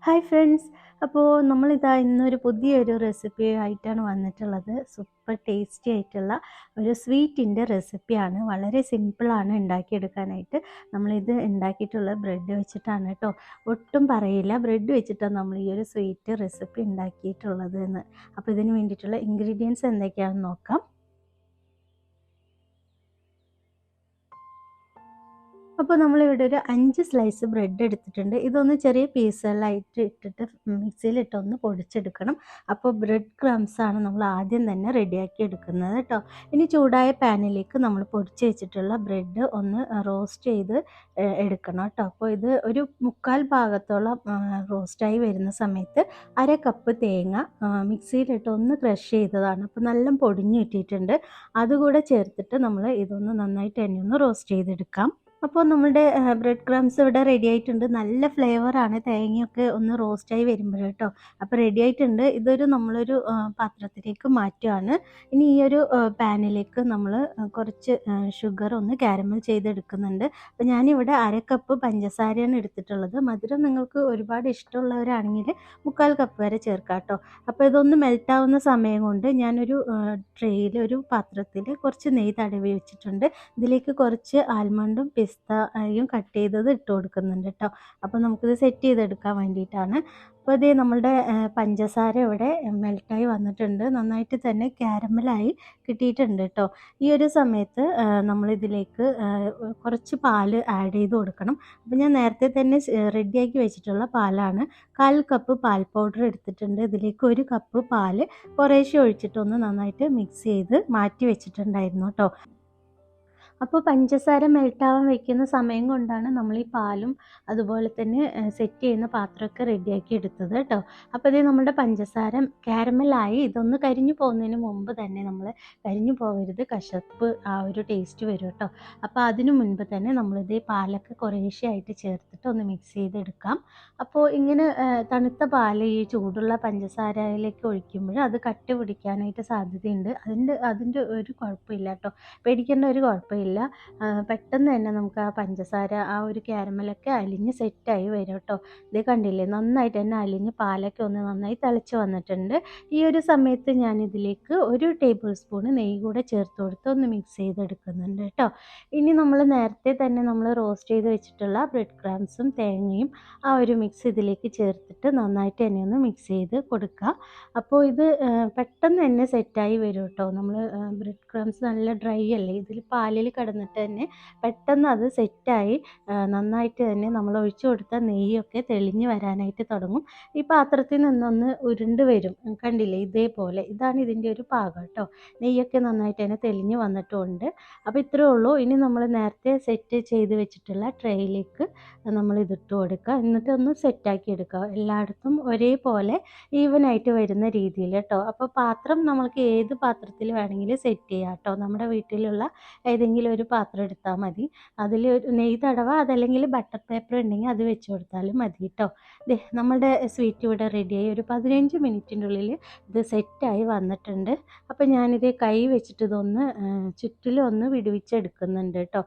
Hi friends. അപ്പോൾ നമ്മളിതാ ഇന്നൊരു പുതിയൊരു റെസിപ്പി ആയിട്ടാണ് വന്നിട്ടുള്ളത്. സൂപ്പർ ടേസ്റ്റി ആയിട്ടുള്ള ഒരു സ്വീറ്റിൻ്റെ റെസിപ്പിയാണ്. വളരെ സിമ്പിളാണ് ഉണ്ടാക്കിയെടുക്കാനായിട്ട്. നമ്മളിത് ഉണ്ടാക്കിയിട്ടുള്ളത് ബ്രെഡ് വെച്ചിട്ടാണ് കേട്ടോ. ഒട്ടും പറയില്ല, ബ്രെഡ് വെച്ചിട്ടാണ് നമ്മൾ ഈ ഒരു സ്വീറ്റ് റെസിപ്പി ഉണ്ടാക്കിയിട്ടുള്ളത് എന്ന്. അപ്പോൾ ഇതിന് വേണ്ടിയിട്ടുള്ള ഇൻഗ്രീഡിയൻസ് എന്തൊക്കെയാണെന്ന് നോക്കാം. അപ്പോൾ നമ്മളിവിടെ ഒരു 5 സ്ലൈസ് ബ്രെഡ് എടുത്തിട്ടുണ്ട്. ഇതൊന്ന് ചെറിയ പീസുകളായിട്ട് ഇട്ടിട്ട് മിക്സിയിലിട്ടൊന്ന് പൊടിച്ചെടുക്കണം. അപ്പോൾ ബ്രെഡ് ക്രംസാണ് നമ്മൾ ആദ്യം തന്നെ റെഡിയാക്കി എടുക്കുന്നത് കേട്ടോ. ഇനി ചൂടായ പാനിലേക്ക് നമ്മൾ പൊടിച്ച് വെച്ചിട്ടുള്ള ബ്രെഡ് ഒന്ന് റോസ്റ്റ് ചെയ്ത് എടുക്കണം കേട്ടോ. അപ്പോൾ ഇത് ഒരു 3/4 ഭാഗത്തോളം റോസ്റ്റായി വരുന്ന സമയത്ത് 1/2 കപ്പ് തേങ്ങ മിക്സിയിലിട്ട് ഒന്ന് ക്രഷ് ചെയ്തതാണ്. അപ്പോൾ നല്ല പൊടിഞ്ഞ് കിട്ടിയിട്ടുണ്ട്. അതുകൂടെ ചേർത്തിട്ട് നമ്മൾ ഇതൊന്ന് നന്നായിട്ട് തന്നെ ഒന്ന് റോസ്റ്റ് ചെയ്തെടുക്കാം. അപ്പോൾ നമ്മുടെ ബ്രെഡ് ക്രംസ് ഇവിടെ റെഡി ആയിട്ടുണ്ട്. നല്ല ഫ്ലേവറാണ്, തേങ്ങയൊക്കെ ഒന്ന് റോസ്റ്റായി വരുമ്പോൾ കേട്ടോ. അപ്പോൾ റെഡി ആയിട്ടുണ്ട്. ഇതൊരു നമ്മളൊരു പാത്രത്തിലേക്ക് മാറ്റുകയാണ്. ഇനി ഈ ഒരു പാനിലേക്ക് നമ്മൾ കുറച്ച് ഷുഗർ ഒന്ന് കാരമൽ ചെയ്തെടുക്കുന്നുണ്ട്. അപ്പോൾ ഞാനിവിടെ 1/2 കപ്പ് പഞ്ചസാരയാണ് എടുത്തിട്ടുള്ളത്. മധുരം നിങ്ങൾക്ക് ഒരുപാട് ഇഷ്ടമുള്ളവരാണെങ്കിൽ 3/4 കപ്പ് വരെ ചേർക്കാം കേട്ടോ. അപ്പോൾ ഇതൊന്ന് മെൽറ്റാവുന്ന സമയം കൊണ്ട് ഞാനൊരു ട്രേയിൽ ഒരു പാത്രത്തിൽ കുറച്ച് നെയ്യ് തടവി വെച്ചിട്ടുണ്ട്. ഇതിലേക്ക് കുറച്ച് ആൽമണ്ടും പിസ്തയും കട്ട് ചെയ്തത് ഇട്ട് കൊടുക്കുന്നുണ്ട് കേട്ടോ. അപ്പോൾ നമുക്കിത് സെറ്റ് ചെയ്തെടുക്കാൻ വേണ്ടിയിട്ടാണ്. അപ്പോൾ ഇതേ നമ്മളുടെ പഞ്ചസാര ഇവിടെ മെൽറ്റായി വന്നിട്ടുണ്ട്. നന്നായിട്ട് തന്നെ കാരമലായി കിട്ടിയിട്ടുണ്ട് കേട്ടോ. ഈ ഒരു സമയത്ത് നമ്മളിതിലേക്ക് കുറച്ച് പാല് ആഡ് ചെയ്ത് കൊടുക്കണം. അപ്പോൾ ഞാൻ നേരത്തെ തന്നെ റെഡിയാക്കി വെച്ചിട്ടുള്ള പാലാണ്. 1/4 കപ്പ് പാൽ പൗഡർ എടുത്തിട്ടുണ്ട്. ഇതിലേക്ക് 1 കപ്പ് പാല് കുറേശ്ശെ ഒഴിച്ചിട്ടൊന്ന് നന്നായിട്ട് മിക്സ് ചെയ്ത് മാറ്റി വെച്ചിട്ടുണ്ടായിരുന്നു കേട്ടോ. അപ്പോൾ പഞ്ചസാര മെൽറ്റാവാൻ വെക്കുന്ന സമയം കൊണ്ടാണ് നമ്മൾ ഈ പാലും അതുപോലെ തന്നെ സെറ്റ് ചെയ്യുന്ന പാത്രമൊക്കെ റെഡിയാക്കി എടുത്തത് കേട്ടോ. അപ്പോൾ ഇത് നമ്മുടെ പഞ്ചസാര കാരമലായി. ഇതൊന്ന് കരിഞ്ഞു പോകുന്നതിന് മുമ്പ് തന്നെ നമ്മൾ കരിഞ്ഞു പോകരുത്, കശപ്പ് ആ ഒരു ടേസ്റ്റ് വരും കേട്ടോ. അപ്പോൾ അതിനു മുൻപ് തന്നെ നമ്മളിത് പാലൊക്കെ കുറേശ്ശെ ആയിട്ട് ചേർത്തിട്ട് ഒന്ന് മിക്സ് ചെയ്തെടുക്കാം. അപ്പോൾ ഇങ്ങനെ തണുത്ത പാൽ ഈ ചൂടുള്ള പഞ്ചസാരയിലേക്ക് ഒഴിക്കുമ്പോൾ അത് കട്ടി പിടിക്കാനായിട്ട് സാധ്യതയുണ്ട്. അതിൻ്റെ ഒരു കുഴപ്പമില്ല കേട്ടോ, പേടിക്കേണ്ട ഒരു കുഴപ്പമില്ല. പെട്ടെന്ന് തന്നെ നമുക്ക് ആ പഞ്ചസാര ആ ഒരു കാരമലൊക്കെ അലിഞ്ഞ് സെറ്റായി വരും കേട്ടോ. ഇത് കണ്ടില്ലേ, നന്നായിട്ട് തന്നെ അലിഞ്ഞ് പാലൊക്കെ ഒന്ന് നന്നായി തിളച്ച് വന്നിട്ടുണ്ട്. ഈ ഒരു സമയത്ത് ഞാൻ ഇതിലേക്ക് 1 ടേബിൾ സ്പൂൺ നെയ്യ് കൂടെ ചേർത്ത് കൊടുത്ത് ഒന്ന് മിക്സ് ചെയ്തെടുക്കുന്നുണ്ട് കേട്ടോ. ഇനി നമ്മൾ നേരത്തെ തന്നെ നമ്മൾ റോസ്റ്റ് ചെയ്ത് വെച്ചിട്ടുള്ള ബ്രെഡ് ക്രംസും തേങ്ങയും ആ ഒരു മിക്സ് ഇതിലേക്ക് ചേർത്തിട്ട് നന്നായിട്ട് തന്നെ ഒന്ന് മിക്സ് ചെയ്ത് കൊടുക്കുക. അപ്പോൾ ഇത് പെട്ടെന്ന് തന്നെ സെറ്റായി വരും കേട്ടോ. നമ്മൾ ബ്രെഡ് ക്രംസ് നല്ല ഡ്രൈ അല്ലേ, ഇതിൽ പാലിൽ കിടന്നിട്ട് തന്നെ പെട്ടെന്ന് അത് സെറ്റായി നന്നായിട്ട് തന്നെ നമ്മൾ ഒഴിച്ചു കൊടുത്ത നെയ്യൊക്കെ തെളിഞ്ഞ് വരാനായിട്ട് തുടങ്ങും. ഈ പാത്രത്തിൽ നിന്നൊന്ന് ഉരുണ്ട് വരും, കണ്ടില്ലേ, ഇതേപോലെ. ഇതാണ് ഇതിൻ്റെ ഒരു പാകം കേട്ടോ. നെയ്യൊക്കെ നന്നായിട്ട് തന്നെ തെളിഞ്ഞ് വന്നിട്ടുമുണ്ട്. അപ്പോൾ ഇത്രയേ ഉള്ളൂ. ഇനി നമ്മൾ നേരത്തെ സെറ്റ് ചെയ്ത് വെച്ചിട്ടുള്ള ട്രേയിലേക്ക് നമ്മൾ ഇതിട്ട് കൊടുക്കുക. എന്നിട്ട് ഒന്ന് സെറ്റാക്കി എടുക്കുക, എല്ലായിടത്തും ഒരേപോലെ ഈവനായിട്ട് വരുന്ന രീതിയിൽ കേട്ടോ. അപ്പോൾ പാത്രം നമ്മൾക്ക് ഏത് പാത്രത്തിൽ വേണമെങ്കിലും സെറ്റ് ചെയ്യാം കേട്ടോ. നമ്മുടെ വീട്ടിലുള്ള ഏതെങ്കിലും ഒരു പാത്രം എടുത്താൽ മതി. അതിൽ ഒരു നെയ്യ് തടവ, അതല്ലെങ്കിൽ ബട്ടർ പേപ്പർ ഉണ്ടെങ്കിൽ അത് വെച്ച് കൊടുത്താലും മതി കേട്ടോ. നമ്മളുടെ സ്വീറ്റ് ഇവിടെ റെഡിയായി. ഒരു 15 മിനിറ്റിൻ്റെ ഉള്ളിൽ ഇത് സെറ്റായി വന്നിട്ടുണ്ട്. അപ്പോൾ ഞാനിത് കൈ വെച്ചിട്ട് ഇതൊന്ന് ചുറ്റിലും ഒന്ന് വിടുവിച്ചെടുക്കുന്നുണ്ട് കേട്ടോ.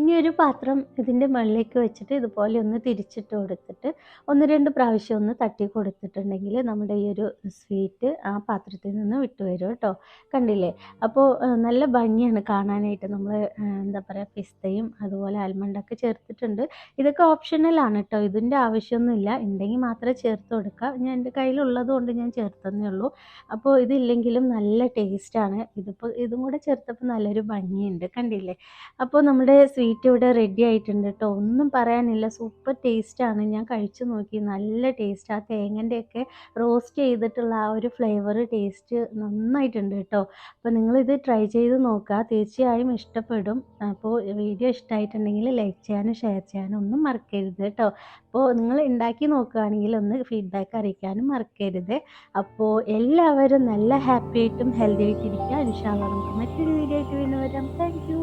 ഇനി ഒരു പാത്രം ഇതിൻ്റെ മുകളിലേക്ക് വെച്ചിട്ട് ഇതുപോലെ ഒന്ന് തിരിച്ചിട്ട് കൊടുത്തിട്ട് 1-2 പ്രാവശ്യം ഒന്ന് തട്ടി കൊടുത്തിട്ടുണ്ടെങ്കിൽ നമ്മുടെ ഈ ഒരു സ്വീറ്റ് ആ പാത്രത്തിൽ നിന്ന് വിട്ടുവരും കേട്ടോ. കണ്ടില്ലേ? അപ്പോൾ നല്ല ഭംഗിയാണ് കാണാനായിട്ട്. നമ്മൾ എന്താ പറയുക, പിസ്തയും അതുപോലെ ആൽമണ്ടൊക്കെ ചേർത്തിട്ടുണ്ട്. ഇതൊക്കെ ഓപ്ഷണലാണ് കേട്ടോ, ഇതിൻ്റെ ആവശ്യമൊന്നുമില്ല. ഉണ്ടെങ്കിൽ മാത്രമേ ചേർത്ത് കൊടുക്കുക. ഞാൻ എൻ്റെ കയ്യിലുള്ളത് കൊണ്ട് ഞാൻ ചേർത്തന്നേ ഉള്ളൂ. അപ്പോൾ ഇതില്ലെങ്കിലും നല്ല ടേസ്റ്റാണ്. ഇതും കൂടെ ചേർത്തപ്പോൾ നല്ലൊരു ഭംഗിയുണ്ട്, കണ്ടില്ലേ? അപ്പോൾ നമ്മുടെ സ്വീറ്റ് ഇവിടെ റെഡി ആയിട്ടുണ്ട് കേട്ടോ. ഒന്നും പറയാനില്ല, സൂപ്പർ ടേസ്റ്റാണ്. ഞാൻ കഴിച്ചു നോക്കി, നല്ല ടേസ്റ്റ്. ആ തേങ്ങൻ്റെയൊക്കെ റോസ്റ്റ് ചെയ്തിട്ടുള്ള ആ ഒരു ഫ്ലേവർ ടേസ്റ്റ് നന്നായിട്ടുണ്ട് കേട്ടോ. അപ്പോൾ നിങ്ങളിത് ട്രൈ ചെയ്ത് നോക്കുക, തീർച്ചയായും ഇഷ്ടപ്പെടും. അപ്പോൾ വീഡിയോ ഇഷ്ടമായിട്ടുണ്ടെങ്കിൽ ലൈക്ക് ചെയ്യാനും ഷെയർ ചെയ്യാനും ഒന്നും മറക്കരുത് കേട്ടോ. അപ്പോൾ നിങ്ങൾ ഉണ്ടാക്കി നോക്കുകയാണെങ്കിൽ ഒന്ന് ഫീഡ്ബാക്ക് അറിയിക്കാനും മറക്കരുത്. അപ്പോൾ എല്ലാവരും നല്ല ഹാപ്പി ആയിട്ടും ഹെൽത്തി ആയിട്ടിരിക്കുക. ഇൻഷാ അല്ലാഹ് നമുക്ക് മറ്റൊരു വീഡിയോ ആയിട്ട് വീണ്ടും വരാം. Thank you.